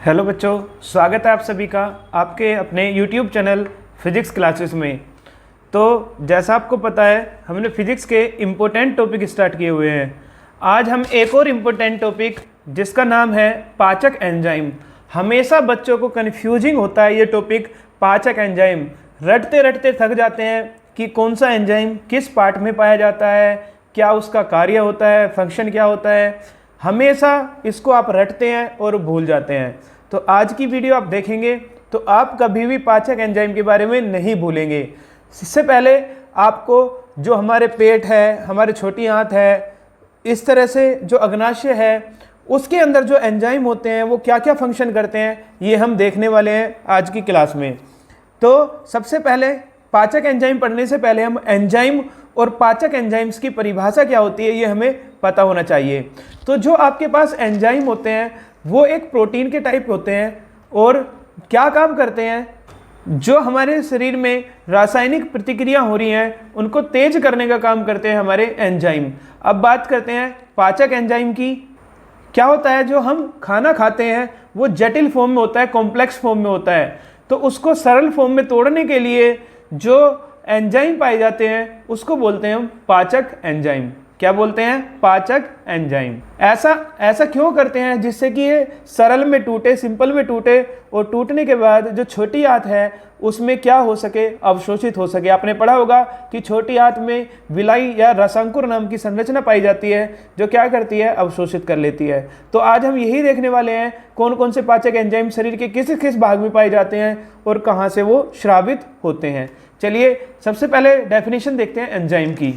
Hello बच्चों, स्वागत है आप सभी का आपके अपने YouTube चैनल फिजिक्स क्लासेस में। तो जैसा आपको पता है, हमने फिजिक्स के इम्पोर्टेंट टॉपिक स्टार्ट किए हुए हैं। आज हम एक और इम्पोर्टेंट टॉपिक जिसका नाम है पाचक एंजाइम। हमेशा बच्चों को कन्फ्यूजिंग होता है ये टॉपिक पाचक एंजाइम। रटते रटते थक जाते हैं कि कौन सा एंजाइम किस पार्ट में पाया जाता है, क्या उसका कार्य होता है, फंक्शन क्या होता है। हमेशा इसको आप रटते हैं और भूल जाते हैं। तो आज की वीडियो आप देखेंगे तो आप कभी भी पाचक एंजाइम के बारे में नहीं भूलेंगे। इससे पहले आपको जो हमारे पेट है, हमारे छोटी आंत है, इस तरह से जो अग्नाशय है, उसके अंदर जो एंजाइम होते हैं वो क्या क्या फंक्शन करते हैं, ये हम देखने वाले हैं आज की क्लास में। तो सबसे पहले पाचक एंजाइम पढ़ने से पहले हम एंजाइम और पाचक एंजाइम्स की परिभाषा क्या होती है ये हमें पता होना चाहिए। तो जो आपके पास एंजाइम होते हैं वो एक प्रोटीन के टाइप होते हैं और क्या काम करते हैं, जो हमारे शरीर में रासायनिक प्रतिक्रिया हो रही हैं उनको तेज करने का काम करते हैं हमारे एंजाइम। अब बात करते हैं पाचक एंजाइम की। क्या होता है, जो हम खाना खाते हैं वो जटिल फॉर्म में होता है, कॉम्प्लेक्स फॉर्म में होता है। तो उसको सरल फॉर्म में तोड़ने के लिए जो एंजाइम पाए जाते हैं उसको बोलते हैं हम पाचक एंजाइम। क्या बोलते हैं? पाचक एंजाइम। ऐसा क्यों करते हैं? जिससे कि ये सरल में टूटे, सिंपल में टूटे, और टूटने के बाद जो छोटी आंत है उसमें क्या हो सके, अवशोषित हो सके। आपने पढ़ा होगा कि छोटी आंत में विलाई या रसांकुर नाम की संरचना पाई जाती है जो क्या करती है, अवशोषित कर लेती है। तो आज हम यही देखने वाले हैं कौन कौन से पाचक एंजाइम शरीर के किस किस भाग में पाए जाते हैं और कहाँ से वो स्रावित होते हैं। चलिए सबसे पहले डेफिनेशन देखते हैं एंजाइम की।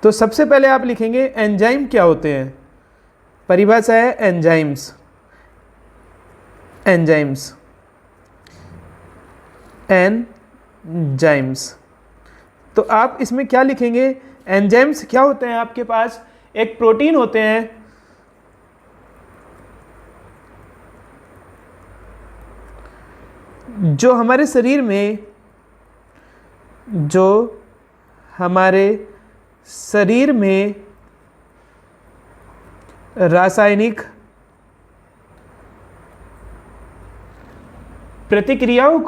तो सबसे पहले आप लिखेंगे एंजाइम क्या होते हैं। परिभाषा है एंजाइम्स। तो आप इसमें क्या लिखेंगे? एंजाइम्स क्या होते हैं? आपके पास एक प्रोटीन होते हैं जो हमारे शरीर में रासायनिक प्रतिक्रियाओं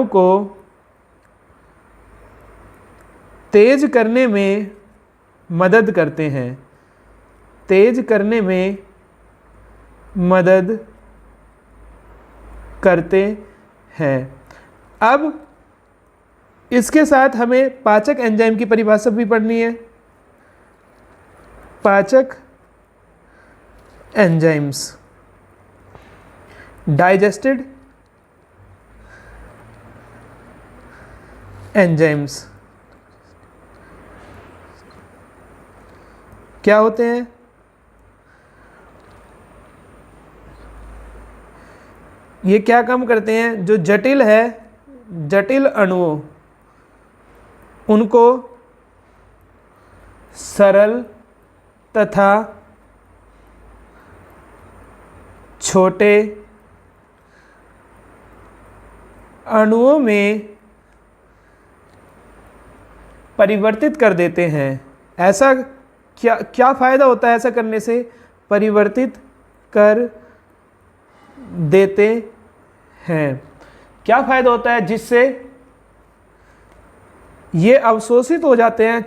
को तेज करने में मदद करते हैं। अब इसके साथ हमें पाचक एंजाइम की परिभाषा भी पढ़नी है। पाचक एंजाइम्स, डाइजेस्टेड एंजाइम्स क्या होते हैं? ये क्या काम करते हैं? जो जटिल अणुओं उनको सरल तथा छोटे अणुओं में परिवर्तित कर देते हैं। ऐसा क्या फायदा होता है ऐसा करने से? परिवर्तित कर देते हैं। क्या फायदा होता है? जिससे ये अवशोषित हो जाते हैं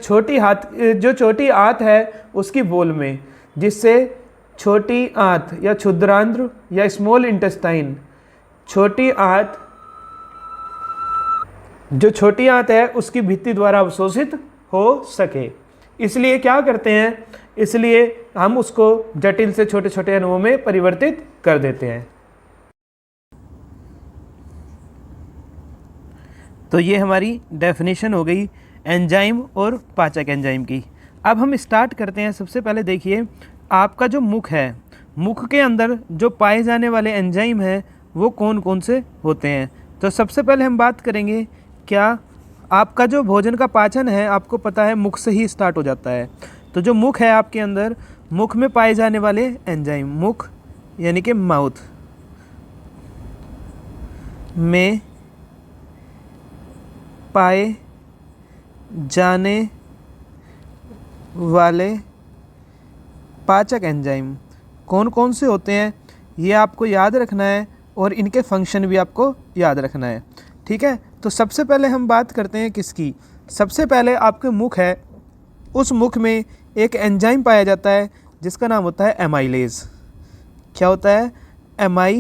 जो छोटी आंत है उसकी वॉल में, जिससे छोटी आंत या क्षुद्रांत्र या स्मॉल इंटेस्टाइन, जो छोटी आंत है उसकी भित्ति द्वारा अवशोषित हो सके। इसलिए क्या करते हैं? इसलिए हम उसको जटिल से छोटे छोटे अणुओं में परिवर्तित कर देते हैं। तो ये हमारी डेफिनेशन हो गई एंजाइम और पाचक एंजाइम की। अब हम स्टार्ट करते हैं। सबसे पहले देखिए, आपका जो मुख है, मुख के अंदर जो पाए जाने वाले एंजाइम हैं वो कौन कौन से होते हैं। तो सबसे पहले हम बात करेंगे, क्या आपका जो भोजन का पाचन है आपको पता है मुख से ही स्टार्ट हो जाता है। तो जो मुख है आपके अंदर, मुख में पाए जाने वाले एंजाइम, मुख यानी कि माउथ में पाए जाने वाले पाचक एंजाइम कौन कौन से होते हैं ये आपको याद रखना है और इनके फंक्शन भी आपको याद रखना है। ठीक है, तो सबसे पहले हम बात करते हैं किसकी। सबसे पहले आपके मुख है, उस मुख में एक एंजाइम पाया जाता है जिसका नाम होता है एमाइलेज। क्या होता है? एमाइलेज।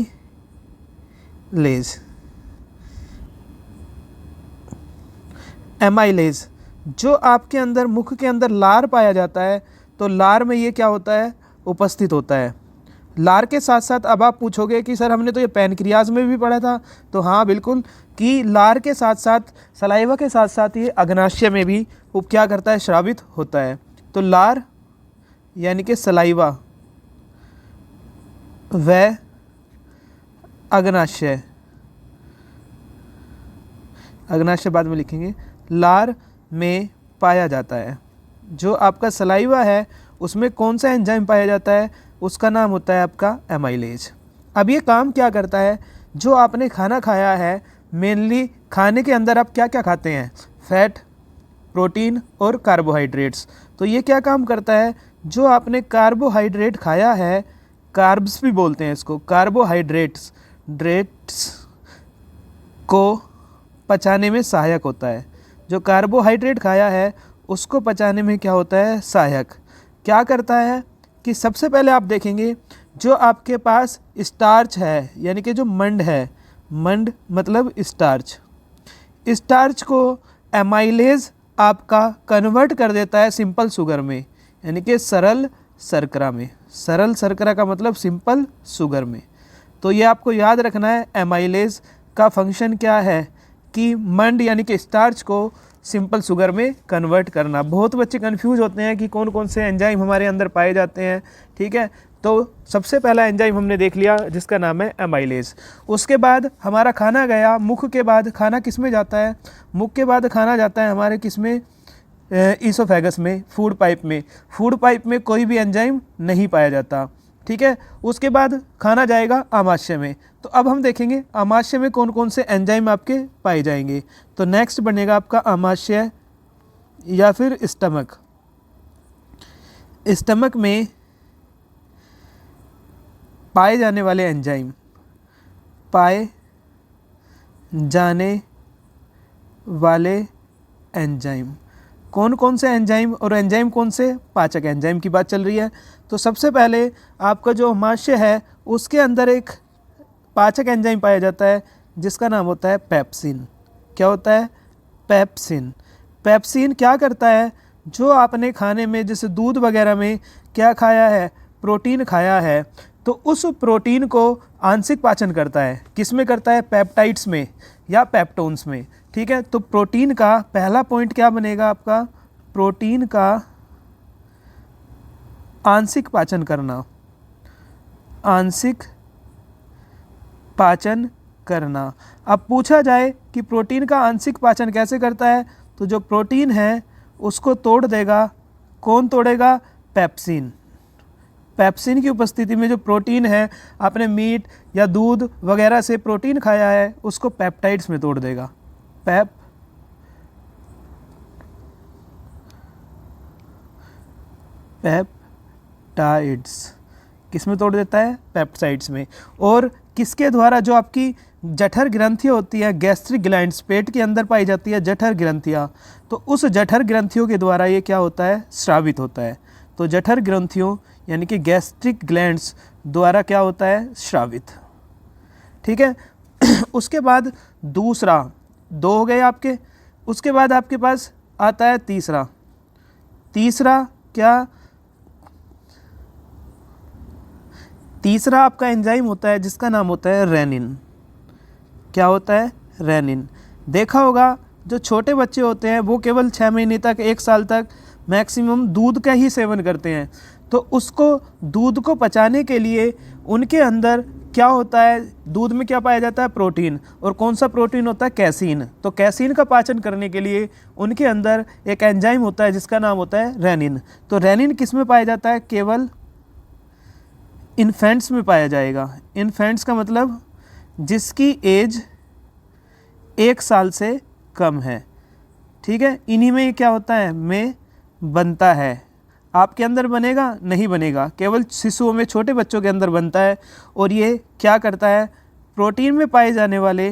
एमाइलेज जो आपके अंदर मुख के अंदर लार पाया जाता है, तो लार में ये क्या होता है? उपस्थित होता है। लार के साथ साथ अब आप पूछोगे कि सर हमने तो ये पैनक्रियाज में भी पढ़ा था, तो हाँ बिल्कुल, कि लार के साथ साथ सलाइवा के साथ साथ ये अग्नाशय में भी क्या करता है? स्रावित होता है। तो लार यानी कि सलाइवा व अग्नाशय, अग्नाशय बाद में लिखेंगे, लार में पाया जाता है। जो आपका सलाइवा है उसमें कौन सा एंजाइम पाया जाता है? उसका नाम होता है आपका एमाइलेज। अब ये काम क्या करता है? जो आपने खाना खाया है, मेनली खाने के अंदर आप क्या क्या खाते हैं? फैट, प्रोटीन और कार्बोहाइड्रेट्स। तो ये क्या काम करता है? जो आपने कार्बोहाइड्रेट खाया है, कार्ब्स भी बोलते हैं इसको, कार्बोहाइड्रेट्स को पचाने में सहायक होता है। जो कार्बोहाइड्रेट खाया है उसको पचाने में क्या होता है? सहायक। क्या करता है कि सबसे पहले आप देखेंगे जो आपके पास स्टार्च है, यानी कि जो मंड है, मंड मतलब स्टार्च, स्टार्च को एमाइलेज आपका कन्वर्ट कर देता है सिंपल शुगर में, यानी कि सरल शर्करा में। सरल शर्करा का मतलब सिंपल शुगर में। तो ये आपको याद रखना है, एमाइलेज का फंक्शन क्या है कि मंड यानी कि स्टार्च को सिंपल शुगर में कन्वर्ट करना। बहुत बच्चे कंफ्यूज होते हैं कि कौन कौन से एंजाइम हमारे अंदर पाए जाते हैं। ठीक है, तो सबसे पहला एंजाइम हमने देख लिया जिसका नाम है एमाइलेज। उसके बाद हमारा खाना गया, मुख के बाद खाना किस में जाता है? मुख के बाद खाना जाता है हमारे किस में? ईसोफेगस में, फूड पाइप में। फूड पाइप में कोई भी एंजाइम नहीं पाया जाता। ठीक है, उसके बाद खाना जाएगा आमाशय में। तो अब हम देखेंगे आमाशय में कौन कौन से एंजाइम आपके पाए जाएंगे। तो नेक्स्ट बनेगा आपका आमाशय या फिर स्टमक। स्टमक में पाए जाने वाले एंजाइम, पाए जाने वाले एंजाइम कौन कौन से एंजाइम, और एंजाइम कौन से? पाचक एंजाइम की बात चल रही है। तो सबसे पहले आपका जो आमाशय है उसके अंदर एक पाचक एंजाइम पाया जाता है जिसका नाम होता है पेप्सिन। क्या होता है? पेप्सिन। पेप्सिन क्या करता है? जो आपने खाने में जैसे दूध वगैरह में क्या खाया है? प्रोटीन खाया है, तो उस प्रोटीन को आंशिक पाचन करता है। किस में करता है? पेप्टाइड्स में या पेप्टोन्स में। ठीक है, तो प्रोटीन का पहला पॉइंट क्या बनेगा आपका? प्रोटीन का आंशिक पाचन करना, आंशिक पाचन करना। अब पूछा जाए कि प्रोटीन का आंशिक पाचन कैसे करता है, तो जो प्रोटीन है उसको तोड़ देगा। कौन तोड़ेगा? पेप्सिन। पेप्सिन की उपस्थिति में जो प्रोटीन है, आपने मीट या दूध वगैरह से प्रोटीन खाया है, उसको पेप्टाइड्स में तोड़ देगा। पेप्टाइड्स किस में तोड़ देता है? पेप्टाइड्स में। और किसके द्वारा? जो आपकी जठर ग्रंथियाँ होती हैं, गैस्ट्रिक ग्लैंड्स, पेट के अंदर पाई जाती है जठर ग्रंथियाँ, तो उस जठर ग्रंथियों के द्वारा ये क्या होता है? स्रावित होता है। तो जठर ग्रंथियों यानी कि गैस्ट्रिक ग्लैंड्स द्वारा क्या होता है? स्रावित। ठीक है, उसके बाद दूसरा, दो हो गए आपके। उसके बाद आपके पास आता है तीसरा। तीसरा क्या? तीसरा आपका एंजाइम होता है जिसका नाम होता है रेनिन। क्या होता है? रेनिन। देखा होगा जो छोटे बच्चे होते हैं वो केवल 6 महीने तक, 1 साल तक मैक्सिमम दूध का ही सेवन करते हैं। तो उसको दूध को पचाने के लिए उनके अंदर क्या होता है? दूध में क्या पाया जाता है? प्रोटीन। और कौन सा प्रोटीन होता है? कैसीन। तो कैसीन का पाचन करने के लिए उनके अंदर एक एंजाइम होता है जिसका नाम होता है रेनिन। तो रेनिन किस में पाया जाता है? केवल इन्फेंट्स में पाया जाएगा। इन्फेंट्स का मतलब जिसकी एज 1 साल से कम है। ठीक है, इन्हीं में क्या होता है? में बनता है। आपके अंदर बनेगा? नहीं बनेगा, केवल शिशुओं में, छोटे बच्चों के अंदर बनता है। और ये क्या करता है? प्रोटीन में पाए जाने वाले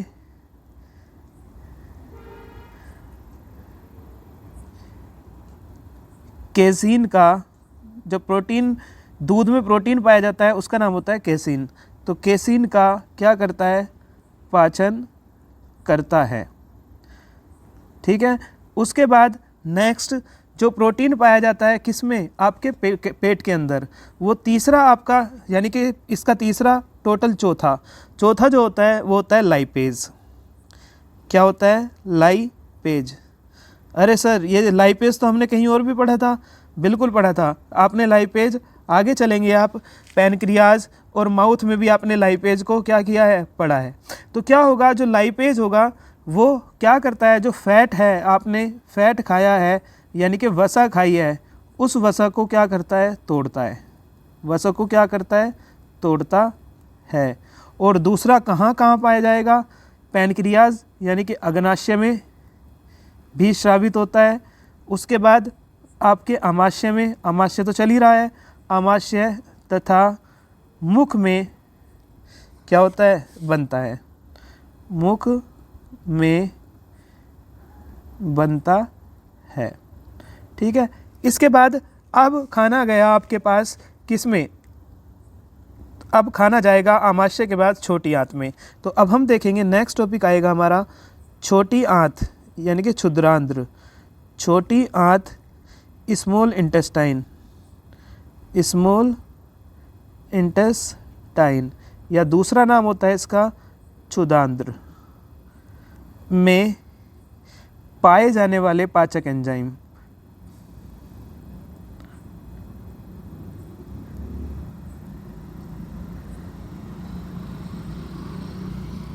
केसीन का, जो प्रोटीन, दूध में प्रोटीन पाया जाता है उसका नाम होता है केसीन। तो केसीन का क्या करता है? पाचन करता है। ठीक है। उसके बाद नेक्स्ट जो प्रोटीन पाया जाता है किसमें? आपके पेट के अंदर, वो तीसरा आपका, यानी कि इसका तीसरा, टोटल चौथा जो होता है वो होता है लाइपेज। क्या होता है? लाइपेज। अरे सर, ये लाइपेज तो हमने कहीं और भी पढ़ा था। बिल्कुल पढ़ा था आपने लाइपेज। आगे चलेंगे आप, पैनक्रियाज और माउथ में भी आपने लाइपेज को क्या किया है? पढ़ा है। तो क्या होगा? जो लाइपेज होगा वो क्या करता है? जो फैट है, आपने फैट खाया है, यानी कि वसा खाई है, उस वसा को क्या करता है? तोड़ता है। वसा को क्या करता है? तोड़ता है। और दूसरा कहाँ कहाँ पाया जाएगा? पैनक्रियाज, यानी कि अग्नाशय में भी स्रावित होता है। उसके बाद आपके आमाशय में, आमाशय तो चल ही रहा है, आमाशय तथा मुख में क्या होता है? बनता है। मुख में बनता है। ठीक है। इसके बाद अब खाना गया आपके पास किस में? अब खाना जाएगा आमाशय के बाद छोटी आंत में। तो अब हम देखेंगे, नेक्स्ट टॉपिक आएगा हमारा छोटी आंत, यानी कि क्षुद्रांध्र। छोटी आंत, स्मॉल इंटेस्टाइन, स्मॉल इंटेस्टाइन, या दूसरा नाम होता है इसका क्षुद्रांध्र, में पाए जाने वाले पाचक एंजाइम।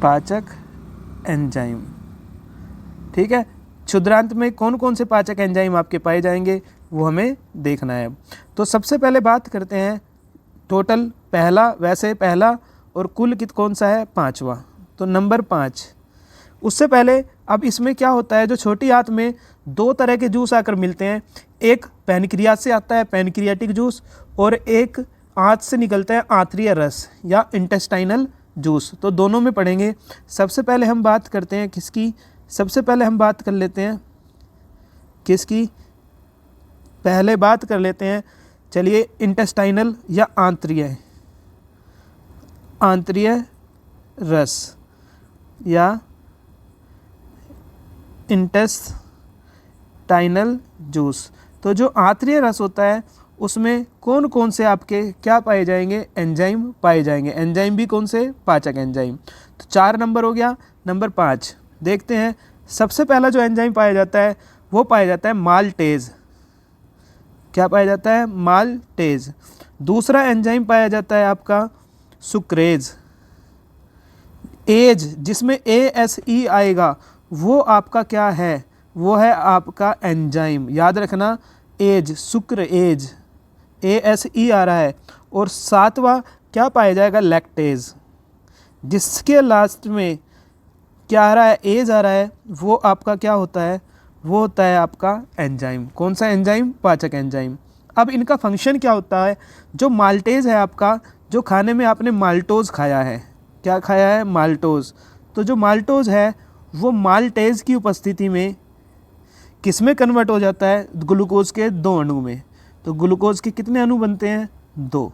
पाचक एंजाइम। ठीक है। क्षुद्रांत में कौन कौन से पाचक एंजाइम आपके पाए जाएंगे वो हमें देखना है। तो सबसे पहले बात करते हैं टोटल, पहला, वैसे पहला, और कुल कित कौन सा है? 5वां। तो नंबर 5। उससे पहले अब इसमें क्या होता है? जो छोटी आंत में 2 तरह के जूस आकर मिलते हैं। एक पैनक्रियाज से आता है, पैनक्रियाटिक जूस, और एक आंत से निकलता है आंतरीय रस या इंटेस्टाइनल जूस। तो दोनों में पढ़ेंगे। सबसे पहले हम बात करते हैं किसकी? सबसे पहले हम बात कर लेते हैं किसकी? पहले बात कर लेते हैं, चलिए, इंटेस्टाइनल या आंतरीय रस या इंटेस्टाइनल जूस। तो जो आंतरीय रस होता है उसमें कौन कौन से आपके क्या पाए जाएंगे? एंजाइम पाए जाएंगे। एंजाइम भी कौन से? पाचक एंजाइम। तो 4 नंबर हो गया। नंबर 5 देखते हैं। सबसे पहला जो एंजाइम पाया जाता है वो पाया जाता है माल्टेज। क्या पाया जाता है? माल्टेज। दूसरा एंजाइम पाया जाता है आपका सुक्रेज। एज, जिसमें ASE आएगा, वो आपका क्या है? वो है आपका एंजाइम। याद रखना, एज, शुक्र एज, ASE आ रहा है। और 7वां क्या पाया जाएगा? लैक्टेज। जिसके लास्ट में क्या आ रहा है? एज आ रहा है, वो आपका क्या होता है? वो होता है आपका एंजाइम। कौन सा एंजाइम? पाचक एंजाइम। अब इनका फंक्शन क्या होता है? जो माल्टेज है आपका, जो खाने में आपने माल्टोज खाया है, क्या खाया है? माल्टोज। तो जो माल्टोज है वो माल्टेज की उपस्थिति में किस में कन्वर्ट हो जाता है? ग्लूकोज के 2 अणु में। तो ग्लूकोज के कितने अणु बनते हैं? 2।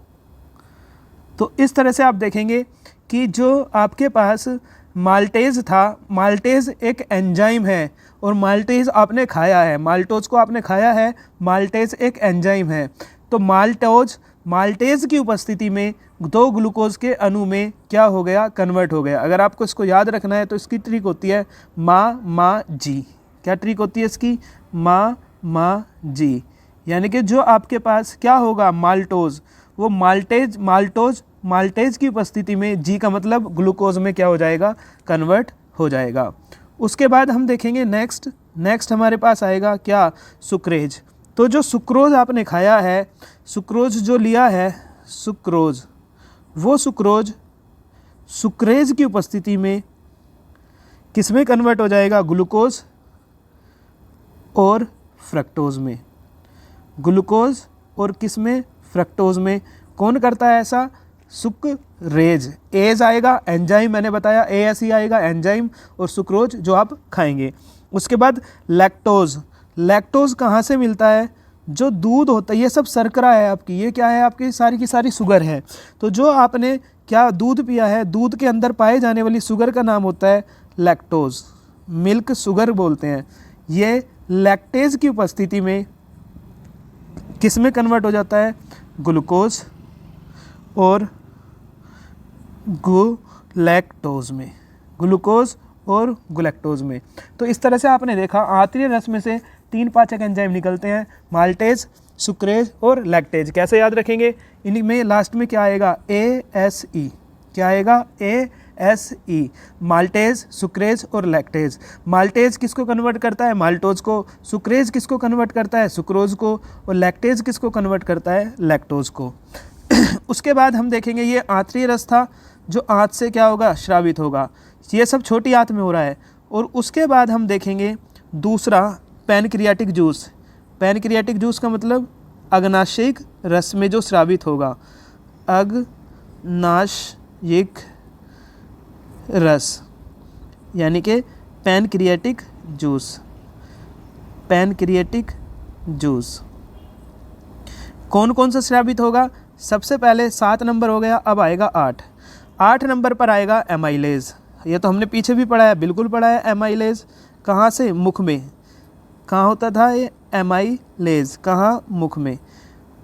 तो इस तरह से आप देखेंगे कि जो आपके पास माल्टेज था, माल्टेज एक एंजाइम है, और माल्टेज आपने खाया है, माल्टोज को आपने खाया है, माल्टेज एक एंजाइम है। तो माल्टेज की उपस्थिति में 2 ग्लूकोज के अणु में क्या हो गया? कन्वर्ट हो गया। अगर आपको इसको याद रखना है तो इसकी ट्रिक होती है मा जी। क्या ट्रिक होती है इसकी? मा जी। यानी कि जो आपके पास क्या होगा? माल्टोज, वो माल्टेज की उपस्थिति में, जी का मतलब ग्लूकोज में क्या हो जाएगा? कन्वर्ट हो जाएगा। उसके बाद हम देखेंगे नेक्स्ट हमारे पास आएगा क्या? सुक्रेज। तो जो सुक्रोज आपने खाया है, सुक्रोज जो लिया है, सुक्रोज, वो सुक्रेज की उपस्थिति में किस में कन्वर्ट हो जाएगा? ग्लूकोज और फ्रक्टोज में। ग्लूकोज और किस में, फ्रक्टोज में। कौन करता है ऐसा, सुक्रेज। एज आएगा एंजाइम, मैंने बताया ASE आएगा एंजाइम, और सुक्रोज जो आप खाएंगे। उसके बाद लैक्टोज। लैक्टोज कहाँ से मिलता है, जो दूध होता है, ये सब शर्करा है आपकी, ये क्या है आपकी सारी की सारी शुगर है। तो जो आपने क्या दूध पिया है, दूध के अंदर पाए जाने वाली शुगर का नाम होता है लैक्टोज, मिल्क शुगर बोलते हैं। ये लैक्टेज की उपस्थिति में किस में कन्वर्ट हो जाता है, ग्लूकोज और गुलैक्टोज में, ग्लूकोज और गुलैक्टोज में। तो इस तरह से आपने देखा आंतरीय रस में से 3 पाचक एंजाइम निकलते हैं, माल्टेज, सुक्रेज और लैक्टेज। कैसे याद रखेंगे, इनमें लास्ट में क्या आएगा, ASE। क्या आएगा, ASE, माल्टेज, सुक्रेज और लैक्टेज। माल्टेज किसको कन्वर्ट करता है, माल्टोज को। सुक्रेज किसको कन्वर्ट करता है, सुक्रोज को। और लैक्टेज किसको कन्वर्ट करता है, लैक्टोज को। उसके बाद हम देखेंगे ये आंतरीय रस था, जो आंत से क्या होगा, श्रावित होगा। ये सब छोटी आंत में हो रहा है। और उसके बाद हम देखेंगे दूसरा पैनक्रियाटिक जूस। पैनक्रियाटिक जूस का मतलब अग्नाशयिक रस में जो स्रावित होगा, अग्नाशयिक रस, यानी कि पैनक्रियाटिक जूस। पैनक्रियाटिक जूस कौन कौन सा स्रावित होगा, सबसे पहले 7 नंबर हो गया, अब आएगा 8 नंबर पर आएगा एमाइलेज। ये तो हमने पीछे भी पढ़ा है, बिल्कुल पढ़ा है। एमाइलेज कहाँ से, मुख में। कहाँ होता था ये एमाइलेज, कहाँ, मुख में।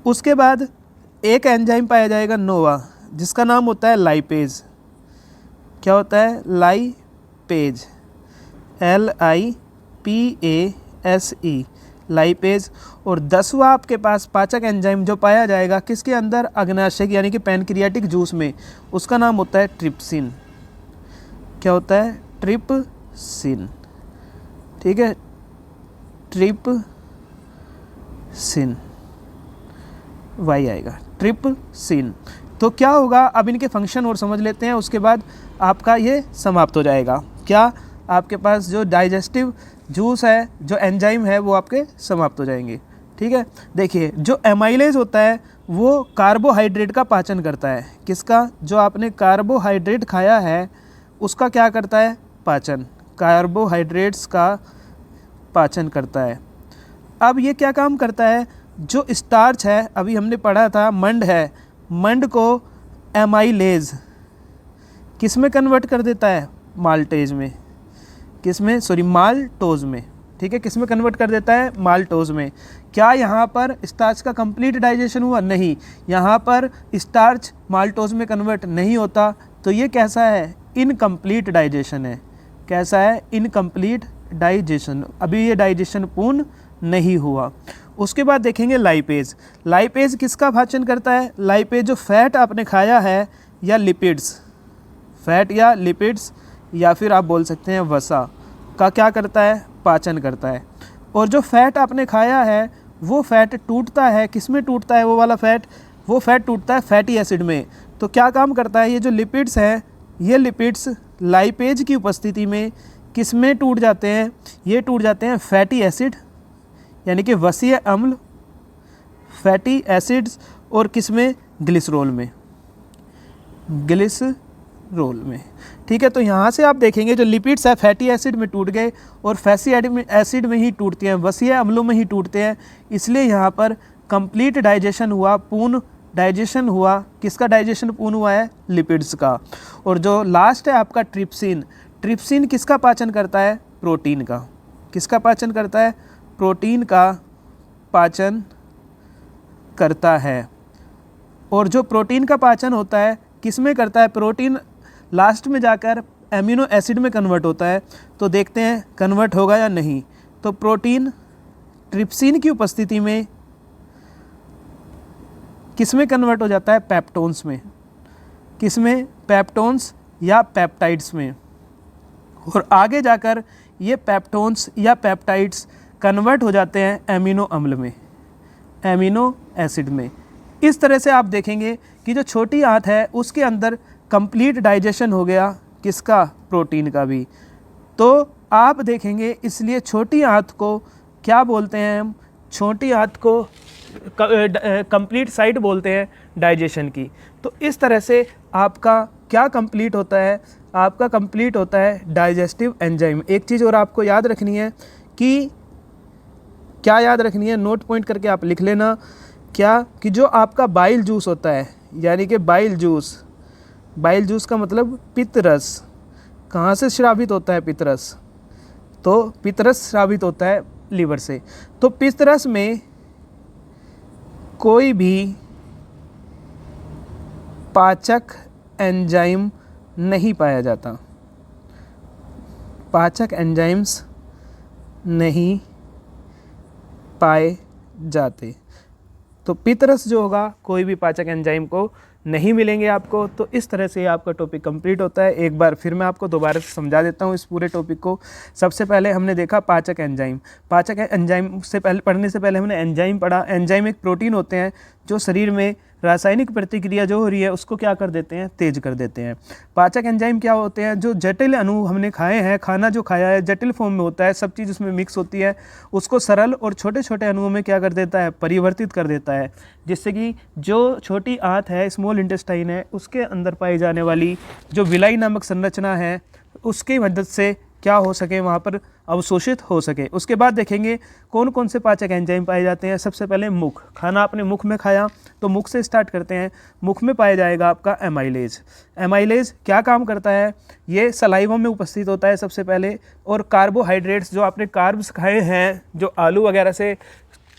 उसके बाद एक एंजाइम पाया जाएगा नोवा, जिसका नाम होता है लाइपेज। क्या होता है, लाइपेज, LIPASE, लाइपेज। और 10वां आपके पास पाचक एंजाइम जो पाया जाएगा किसके अंदर, अग्नाशय यानी कि पैनक्रियाटिक जूस में, उसका नाम होता है ट्रिप्सिन। क्या होता है, ट्रिप्सिन। ठीक है, ट्रिप्सिन, वाई आएगा, ट्रिप्सिन। तो क्या होगा, अब इनके फंक्शन और समझ लेते हैं, उसके बाद आपका ये समाप्त हो जाएगा। क्या, आपके पास जो डाइजेस्टिव जूस है, जो एंजाइम है, वो आपके समाप्त हो जाएंगे। ठीक है, देखिए जो एमाइलेज होता है वो कार्बोहाइड्रेट का पाचन करता है। किसका, जो आपने कार्बोहाइड्रेट खाया है उसका क्या करता है, पाचन, कार्बोहाइड्रेट्स का पाचन करता है। अब ये क्या काम करता है, जो स्टार्च है, अभी हमने पढ़ा था मंड है, मंड को एमाइलेज किस में कन्वर्ट कर देता है, माल्टेज में। किस में, सॉरी, माल्टोज में। ठीक है, किस में कन्वर्ट कर देता है, माल्टोज में। क्या यहाँ पर स्टार्च का कंप्लीट डाइजेशन हुआ, नहीं, यहाँ पर स्टार्च माल्टोज में कन्वर्ट नहीं होता। तो ये कैसा है, इनकम्प्लीट डाइजेशन है। कैसा है, इनकम्प्लीट डाइजेशन, अभी ये डाइजेशन पूर्ण नहीं हुआ। उसके बाद देखेंगे लाइपेज। लाइपेज किसका पाचन करता है, लाइपेज जो फैट आपने खाया है या लिपिड्स, फैट या लिपिड्स या फिर आप बोल सकते हैं वसा का क्या करता है, पाचन करता है। और जो फैट आपने खाया है वो फैट टूटता है, किस में टूटता है, वो वाला फैट, वो फैट टूटता है फैटी एसिड में। तो क्या काम करता है, ये जो लिपिड्स हैं, ये लिपिड्स लाइपेज की उपस्थिति में किस में टूट जाते हैं, ये टूट जाते हैं फैटी एसिड यानी कि वसीय अम्ल, फैटी एसिड्स, और किस में, ग्लिसरॉल में, ग्लिसरॉल में। ठीक है, तो यहाँ से आप देखेंगे जो लिपिड्स है फैटी एसिड में टूट गए और फैटी एसिड में ही टूटते हैं, वसीय अम्लों में ही टूटते हैं। इसलिए यहाँ पर कंप्लीट डाइजेशन हुआ, पूर्ण डाइजेशन हुआ। किसका डाइजेशन पूर्ण हुआ है, लिपिड्स का। और जो लास्ट है आपका ट्रिप्सिन, ट्रिप्सिन किसका पाचन करता है, प्रोटीन का। किसका पाचन करता है, प्रोटीन का पाचन करता है। और जो प्रोटीन का पाचन होता है किस में करता है, प्रोटीन लास्ट में जाकर एमिनो एसिड में कन्वर्ट होता है। तो देखते हैं कन्वर्ट होगा या नहीं। तो प्रोटीन ट्रिप्सिन की उपस्थिति में किस में कन्वर्ट हो जाता है, पेप्टोन्स में। किस में, पेप्टोन्स या पेप्टाइड्स में। और आगे जाकर ये पेप्टोन्स या पेप्टाइड्स कन्वर्ट हो जाते हैं एमिनो अम्ल में, एमिनो एसिड में। इस तरह से आप देखेंगे कि जो छोटी आंत है उसके अंदर कंप्लीट डाइजेशन हो गया, किसका, प्रोटीन का भी। तो आप देखेंगे इसलिए छोटी आंत को क्या बोलते हैं हम, छोटी आंत को कंप्लीट साइट बोलते हैं डाइजेशन की। तो इस तरह से आपका क्या कंप्लीट होता है, आपका कंप्लीट होता है डाइजेस्टिव एंजाइम। एक चीज़ और आपको याद रखनी है कि क्या याद रखनी है, नोट पॉइंट करके आप लिख लेना, क्या कि जो आपका बाइल जूस होता है, यानी कि बाइल जूस का मतलब पित्तरस, कहाँ से स्रावित होता है पित्तरस, तो पित्तरस स्रावित होता है लीवर से। तो पित्तरस में कोई भी पाचक एंजाइम नहीं पाया जाता, पाचक एंजाइम्स नहीं पाए जाते। तो पित्तरस जो होगा, कोई भी पाचक एंजाइम को नहीं मिलेंगे आपको। तो इस तरह से आपका टॉपिक कंप्लीट होता है। एक बार फिर मैं आपको दोबारा से समझा देता हूँ इस पूरे टॉपिक को। सबसे पहले हमने देखा पाचक एंजाइम। पाचक एंजाइम से पहले पढ़ने से पहले हमने एंजाइम पढ़ा। एंजाइम एक प्रोटीन होते हैं जो शरीर में रासायनिक प्रतिक्रिया जो हो रही है उसको क्या कर देते हैं, तेज कर देते हैं। पाचक एंजाइम क्या होते हैं, जो जटिल अणु हमने खाए हैं, खाना जो खाया है जटिल फॉर्म में होता है, सब चीज़ उसमें मिक्स होती है, उसको सरल और छोटे छोटे अणुओं में क्या कर देता है, परिवर्तित कर देता है, जिससे कि जो छोटी आंत है, स्मॉल इंटेस्टाइन है, उसके अंदर पाई जाने वाली जो विलाई नामक संरचना है उसकी मदद से क्या हो सके, वहाँ पर अवशोषित हो सके। उसके बाद देखेंगे कौन कौन से पाचक एंजाइम पाए जाते हैं। सबसे पहले मुख, खाना आपने मुख में खाया तो मुख से स्टार्ट करते हैं। मुख में पाया जाएगा आपका एमाइलेज। एमाइलेज क्या काम करता है, ये सलाइवा में उपस्थित होता है सबसे पहले, और कार्बोहाइड्रेट्स जो आपने कार्ब्स खाए हैं, जो आलू वगैरह से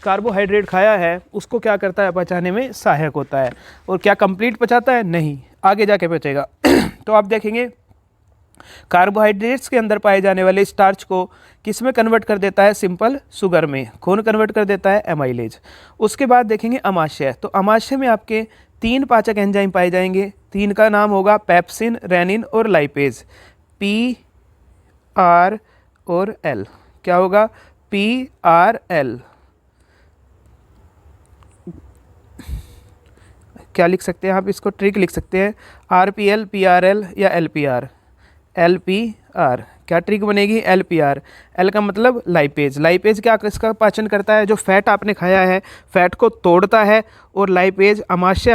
कार्बोहाइड्रेट खाया है, उसको क्या करता है, पचाने में सहायक होता है। और क्या कंप्लीट पचाता है, नहीं, आगे जाके पचेगा। तो आप देखेंगे कार्बोहाइड्रेट्स के अंदर पाए जाने वाले स्टार्च को किस में कन्वर्ट कर देता है, सिंपल शुगर में। कौन कन्वर्ट कर देता है, एमाइलेज। उसके बाद देखेंगे अमाशय। तो अमाशय में आपके 3 पाचक एंजाइम पाए जाएंगे। 3 का नाम होगा पेप्सिन, रेनिन और लाइपेज। पी, आर और एल। क्या होगा, पी, आर, एल। क्या लिख सकते हैं आप, इसको ट्रिक लिख सकते हैं, R P L, P R L या L P R. L P R क्या ट्रिक बनेगी, एल पी आर। एल का मतलब लाइपेज। लाइपेज क्या इसका पाचन करता है, जो फैट आपने खाया है फैट को तोड़ता है। और लाइपेज अमाशय,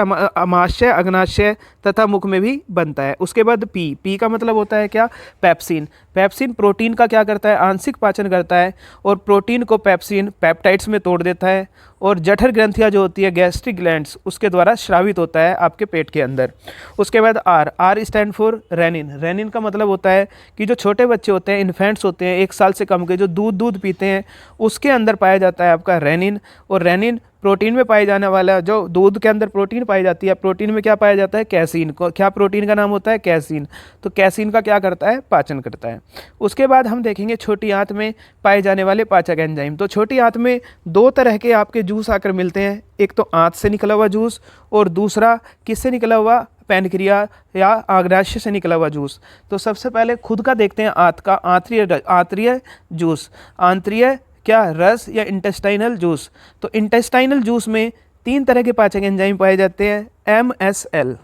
अग्नाशय तथा मुख में भी बनता है। उसके बाद पी, पी का मतलब होता है क्या, पेप्सिन। पेप्सिन प्रोटीन का क्या करता है, आंशिक पाचन करता है, और प्रोटीन को पेप्सिन पेप्टाइड्स में तोड़ देता है, और जठर ग्रंथियाँ जो होती है, गैस्ट्रिक ग्लैंड्स, उसके द्वारा स्रावित होता है आपके पेट के अंदर। उसके बाद R, R stand for renin. Renin का मतलब होता है कि जो छोटे बच्चे होते हैं, इन्फेंट्स होते हैं 1 साल से कम के, जो दूध पीते हैं, उसके अंदर पाया जाता है आपका रेनिन। और रेनिन प्रोटीन में पाए जाने वाला, जो दूध के अंदर प्रोटीन पाई जाती है, प्रोटीन में क्या पाया जाता है, कैसीन। क्या प्रोटीन का नाम होता है, कैसीन। तो कैसीन का क्या करता है, पाचन करता है। उसके बाद हम देखेंगे छोटी आंत में पाए जाने वाले पाचक एंजाइम। तो छोटी आंत में 2 तरह के आपके जूस आकर मिलते हैं, एक तो आंत से निकला हुआ जूस, और दूसरा किससे निकला हुआ, पैनक्रिया या आग्राशय से निकला हुआ जूस। तो सबसे पहले खुद का देखते हैं आंत का, आंतरीय जूस, आंतरीय क्या, रस या इंटेस्टाइनल जूस। तो इंटेस्टाइनल जूस में 3 तरह के पाचक एंजाइम पाए जाते हैं, MSL,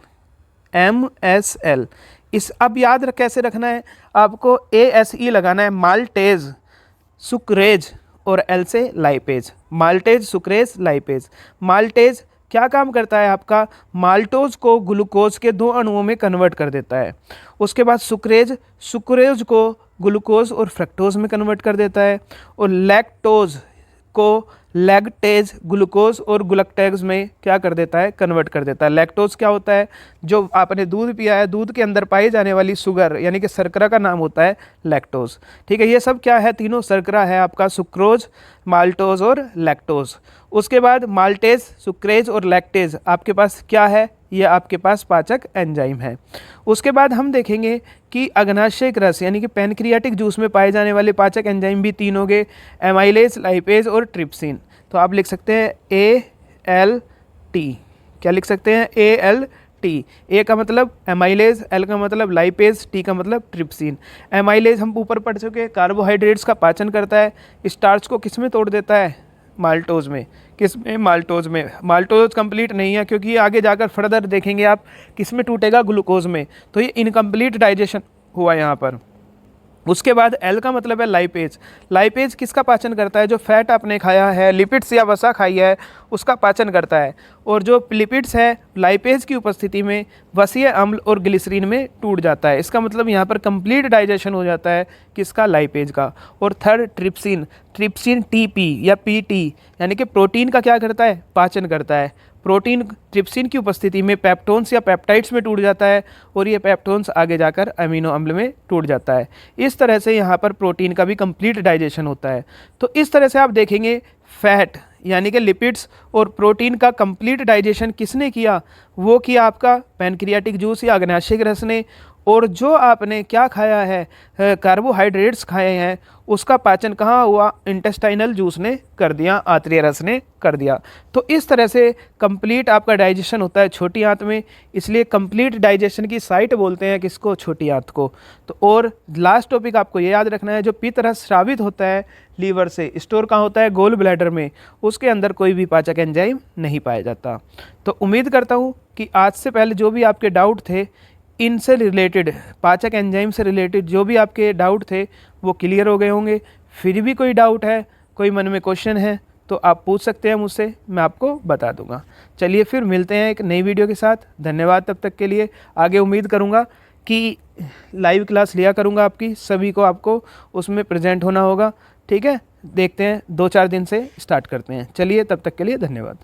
MSL। इस अब याद कैसे रखना है आपको, ASE लगाना है, माल्टेज, सुक्रेज, और L से lipase. Maltase, sucrase, lipase. Maltase क्या काम करता है आपका, माल्टोज को ग्लूकोज के 2 अणुओं में कन्वर्ट कर देता है। उसके बाद सुक्रेज, सुक्रेज को ग्लूकोज और फ्रक्टोज में कन्वर्ट कर देता है। और लैक्टोज को लैक्टेज, ग्लूकोज और ग्लूकटेज में क्या कर देता है, कन्वर्ट कर देता है। लैक्टोज क्या होता है, जो आपने दूध पिया है, दूध के अंदर पाई जाने वाली शुगर यानी कि शर्करा का नाम होता है लैक्टोज। ठीक है, ये सब क्या है, तीनों शर्करा है आपका, सुक्रोज, माल्टोज और लैक्टोज। उसके बाद माल्टेज, सुक्रेज और लैक्टेज आपके पास क्या है, ये आपके पास पाचक एंजाइम है। उसके बाद हम देखेंगे कि अग्नाशय रस यानी कि पैनक्रियाटिक जूस में पाए जाने वाले पाचक एंजाइम भी 3 हो गए, एमाइलेज, लाइपेज और ट्रिप्सिन। तो आप लिख सकते हैं ALT। क्या लिख सकते हैं, ALT। ए का मतलब एमाइलेज, एल का मतलब लाइपेज, टी का मतलब ट्रिप्सिन। एमाइलेज हम ऊपर पढ़ चुके, कार्बोहाइड्रेट्स का पाचन करता है, स्टार्च को किस में तोड़ देता है, माल्टोज में। किस में, माल्टोज में। माल्टोज कंप्लीट नहीं है क्योंकि ये आगे जाकर फर्दर देखेंगे आप किस में टूटेगा, ग्लूकोज में। तो ये इनकम्प्लीट डाइजेशन हुआ यहाँ पर। उसके बाद एल का मतलब है लाइपेज। लाइपेज किसका पाचन करता है? जो फैट आपने खाया है, लिपिड्स या वसा खाई है, उसका पाचन करता है। और जो लिपिड्स है लाइपेज की उपस्थिति में वसीय अम्ल और ग्लिसरीन में टूट जाता है। इसका मतलब यहाँ पर कंप्लीट डाइजेशन हो जाता है किसका? लाइपेज का। और थर्ड ट्रिप्सिन, ट्रिप्सिन टीपी या पीटी यानी कि प्रोटीन का क्या करता है? पाचन करता है। प्रोटीन ट्रिप्सिन की उपस्थिति में पेप्टोन्स या पेप्टाइड्स में टूट जाता है और ये पेप्टोन्स आगे जाकर अमीनो अम्ल में टूट जाता है। इस तरह से यहाँ पर प्रोटीन का भी कंप्लीट डाइजेशन होता है। तो इस तरह से आप देखेंगे फैट यानी कि लिपिड्स और प्रोटीन का कंप्लीट डाइजेशन किसने किया? वो किया आपका पैनक्रियाटिक जूस या अग्नाशय रस ने। और जो आपने क्या खाया है, कार्बोहाइड्रेट्स खाए हैं, उसका पाचन कहाँ हुआ? इंटेस्टाइनल जूस ने कर दिया, आंतरीय रस ने कर दिया। तो इस तरह से कंप्लीट आपका डाइजेशन होता है छोटी आंत में, इसलिए कंप्लीट डाइजेशन की साइट बोलते हैं किसको? छोटी आंत को। तो और लास्ट टॉपिक आपको ये याद रखना है, जो पित्त रस स्रावित होता है लीवर से, स्टोर कहाँ होता है? गोल ब्लैडर में। उसके अंदर कोई भी पाचक एंजाइम नहीं पाया जाता। तो उम्मीद करता हूँ कि आज से पहले जो भी आपके डाउट थे इनसे रिलेटेड, पाचक एंजाइम से रिलेटेड जो भी आपके डाउट थे वो क्लियर हो गए होंगे। फिर भी कोई डाउट है, कोई मन में क्वेश्चन है तो आप पूछ सकते हैं मुझसे, मैं आपको बता दूंगा। चलिए फिर मिलते हैं एक नई वीडियो के साथ। धन्यवाद तब तक के लिए। आगे उम्मीद करूंगा कि लाइव क्लास लिया करूंगा आपकी, सभी को आपको उसमें प्रेजेंट होना होगा। ठीक है, देखते हैं 2-4 दिन से स्टार्ट करते हैं। चलिए तब तक के लिए धन्यवाद।